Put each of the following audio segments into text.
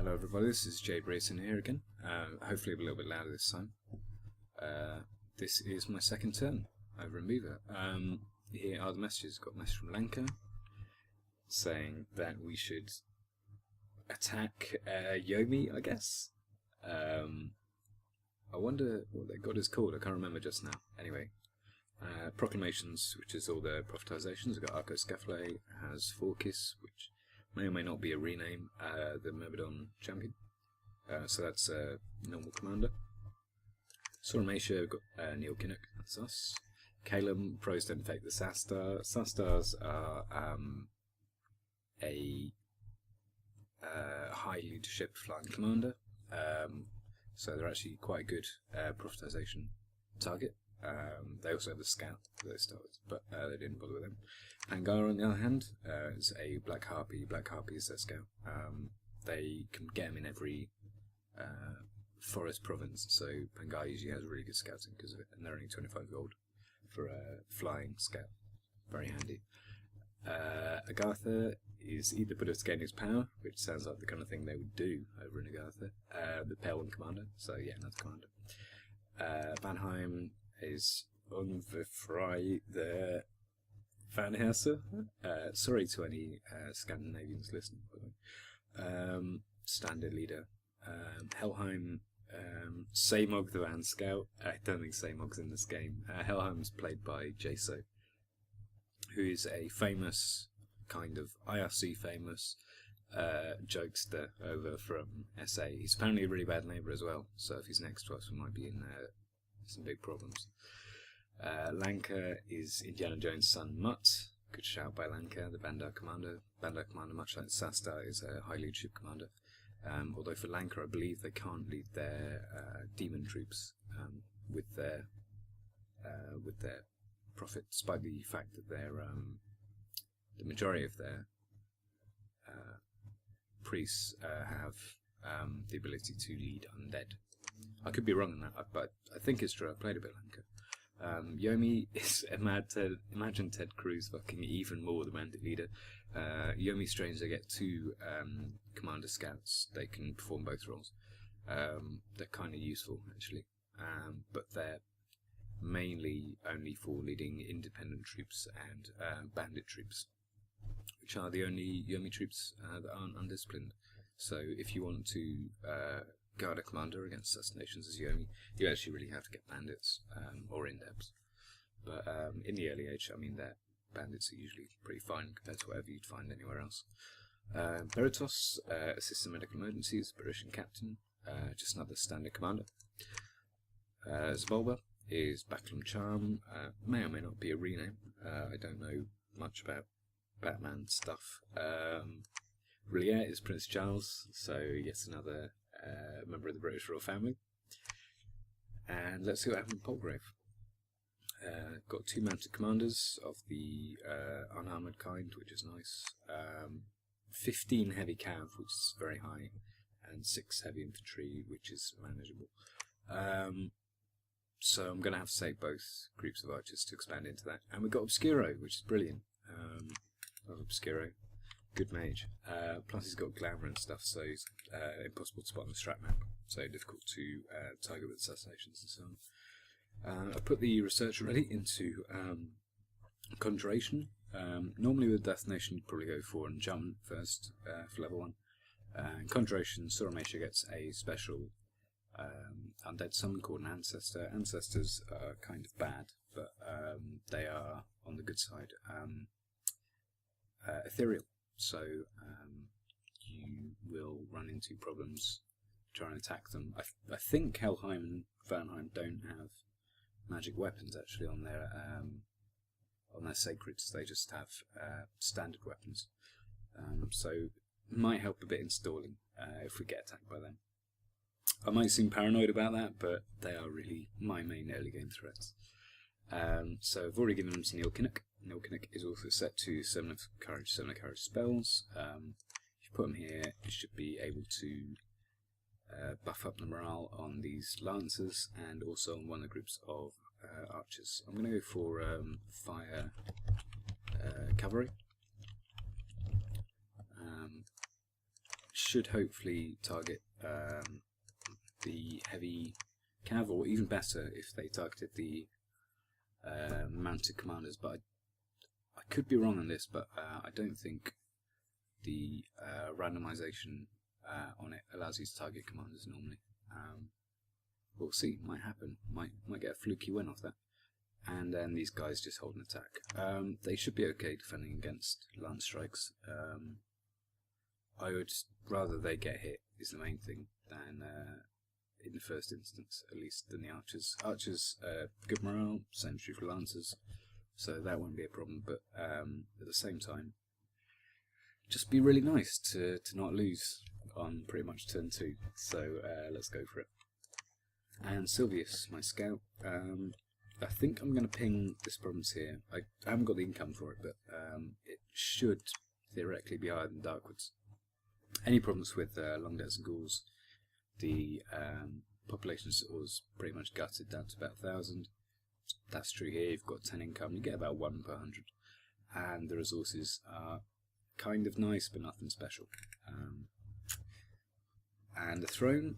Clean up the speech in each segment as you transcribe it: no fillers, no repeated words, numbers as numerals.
Hello everybody, this is jBrereton here again. Hopefully a little bit louder this time. This is my second turn over in Beaver. Here are the messages. Got a message from Lanka saying that we should attack Yomi, I guess. I wonder what their god is called, I can't remember just now. Anyway, Proclamations, which is all the prophetizations. We've got Arco Scaphole, has Forkis, which may or may not be a rename, the Myrmidon champion. So that's a normal commander. Sauromatia, we've got Neil Kinnock, that's us. Calum, pros don't affect the Sastar. Sastars are a high leadership flying commander. So they're actually quite a good prophetization target. They also have the scout for those stars, but they didn't bother with them. Pangara, on the other hand, is a black harpy. Black harpy is their scout. They can get them in every forest province, so Pangara usually has really good scouting because of it, and they're only 25 gold for a flying scout. Very handy. Agartha is either put us to gain his power, which sounds like the kind of thing they would do over in Agartha. The Pale One Commander, so yeah, that's Commander. Vanheim is Unverfrei the Van Herse. Sorry to any Scandinavians listening, by the way. Standard leader. Helheim, Samog the Van Scout. I don't think Samog's in this game. Helheim's played by Jaso, who is a famous, kind of IRC famous jokester over from SA. He's apparently a really bad neighbour as well, so if he's next to us we might be in some big problems. Lanka is Indiana Jones' son Mutt. Good shout by Lanka, the Bandar Commander. Bandar Commander, much like Sastar, is a high leadership commander. Although for Lanka I believe they can't lead their demon troops with their prophet, despite the fact that they're the majority of their priests have the ability to lead undead. I could be wrong on that, but I think it's true. I played a bit Lanka. Yomi is a mad Ted. Imagine Ted Cruz fucking even more the bandit leader. Yomi Strange, they get two commander scouts. They can perform both roles. They're kind of useful actually, but they're mainly only for leading independent troops and bandit troops, which are the only Yomi troops that aren't undisciplined. So if you want to guard a commander against assassinations as Yomi, you actually really have to get bandits or indebs. But in the early age, I mean, their bandits are usually pretty fine compared to whatever you'd find anywhere else. Beritos, assists in medical emergencies, Berishan captain, just another standard commander. Zabolba is Backlum Charm, may or may not be a rename. I don't know much about Batman stuff. Rillier is Prince Charles, so yet another member of the British royal family. And let's see what happened in Polgrave. Got two mounted commanders of the unarmoured kind, which is nice. 15 heavy cav, which is very high, and 6 heavy infantry, which is manageable. So I'm going to have to save both groups of archers to expand into that. And we've got Obscuro, which is brilliant. Love Obscuro. Good mage. Plus he's got glamour and stuff, so he's impossible to spot on the strat map. So difficult to target with assassinations and so on. I put the researcher ready into Conjuration. Normally with Death Nation you'd probably go for and jump first for level 1. In Conjuration, Sauromatia gets a special undead summon called an Ancestor. Ancestors are kind of bad, but they are on the good side. Ethereal. So you will run into problems trying to attack them. I think Helheim and Vanheim don't have magic weapons actually on their sacreds. They just have standard weapons. So it might help a bit in stalling if we get attacked by them. I might seem paranoid about that, but they are really my main early game threats. So I've already given them to Neil Kinnock. Neil Kinnock is also set to Summon of Courage spells. If you put them here, you should be able to buff up the morale on these lancers and also on one of the groups of archers. I'm going to go for fire cavalry. should hopefully target the heavy cav, or even better if they targeted the mounted commanders. But I could be wrong on this, but I don't think the randomization on it allows you to target commanders normally. We'll see, might happen, might get a fluky win off that. And then these guys just hold an attack. They should be okay defending against lance strikes. I would rather they get hit is the main thing than in the first instance, at least, than the archers. Archers, good morale, same true for lancers, so that won't be a problem. But at the same time, just be really nice to not lose on pretty much turn 2. So let's go for it. And Silvius, my scout. I think I'm going to ping this province here. I haven't got the income for it, but it should theoretically be higher than Darkwoods. Any problems with Long Deaths and Ghouls, the population was pretty much gutted down to about 1,000. That's true here. You've got 10 income, you get about 1 per 100. And the resources are kind of nice, but nothing special. And the throne,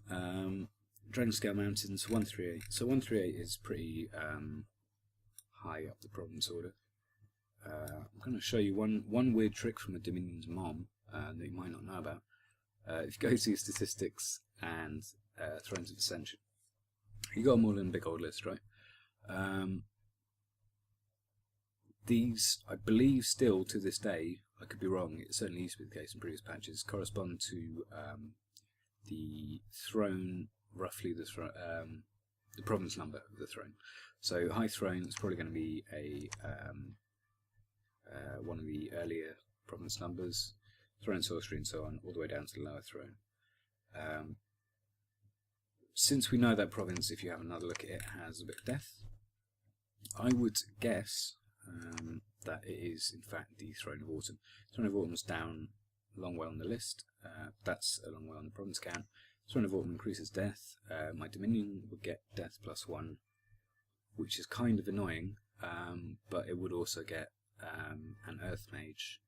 Dragonscale Mountains, 138. So 138 is pretty high up the province order. I'm going to show you one weird trick from a Dominion's mom that you might not know about. If you go to statistics and Thrones of Ascension, you got them all in a big old list, right? These, I believe, still to this day, I could be wrong, it certainly used to be the case in previous patches, correspond to the throne, roughly the province number of the throne. So high throne is probably going to be a one of the earlier province numbers, throne sorcery and so on, all the way down to the lower throne. Since we know that province, if you have another look at it, has a bit of death, I would guess that it is in fact the Throne of Autumn. Throne of Autumn is down a long way on the list. That's a long way on the province count. Throne of Autumn increases death. My Dominion would get death +1, which is kind of annoying, but it would also get an Earth Mage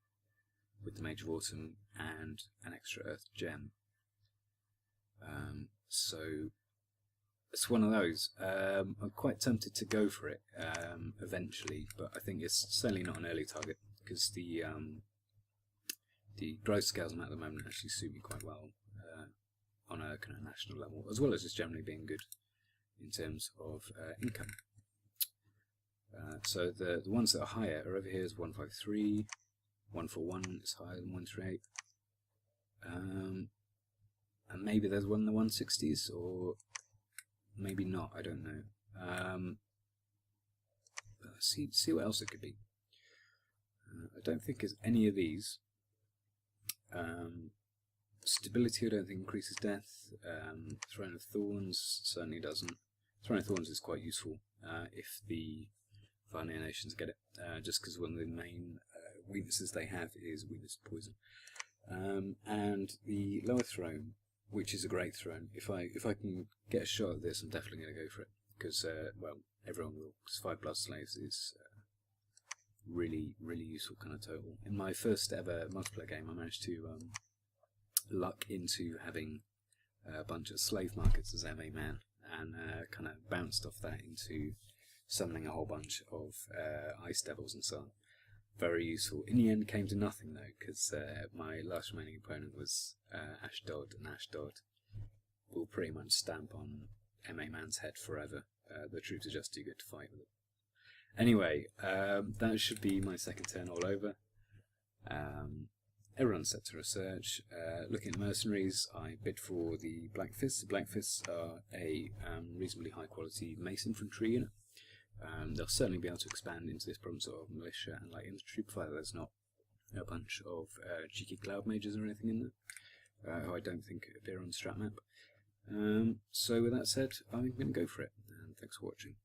with the Mage of Autumn and an extra Earth Gem. So it's one of those. I'm quite tempted to go for it eventually, but I think it's certainly not an early target because the growth scales I'm at the moment actually suit me quite well on a kind of national level, as well as just generally being good in terms of income. So the ones that are higher are over here is 153, 141 is higher than 138, and maybe there's one in the 160s, or maybe not, I don't know. See what else it could be. I don't think it's any of these. Stability I don't think increases death. Throne of Thorns certainly doesn't. Throne of Thorns is quite useful if the Varnir nations get it, just because one of the main weaknesses they have is weakness to poison. And the lower throne, which is a great throne, if I can get a shot at this, I'm definitely going to go for it, because well, everyone will, because 5 blood slaves is really useful kind of total. In my first ever multiplayer game, I managed to luck into having a bunch of slave markets as MA man, and kind of bounced off that into summoning a whole bunch of ice devils and so on. Very useful. In the end, came to nothing though, because my last remaining opponent was Ashdod, and Ashdod will pretty much stamp on MA man's head forever. The troops are just too good to fight with it. Anyway, that should be my second turn all over. Everyone's set to research. Looking at mercenaries, I bid for the Black Fists. The Black Fists are a reasonably high quality mace infantry unit. They'll certainly be able to expand into this province of militia and light infantry, provided there's not a bunch of cheeky cloud mages or anything in there, who I don't think appear on the strat map. So with that said, I'm going to go for it, and thanks for watching.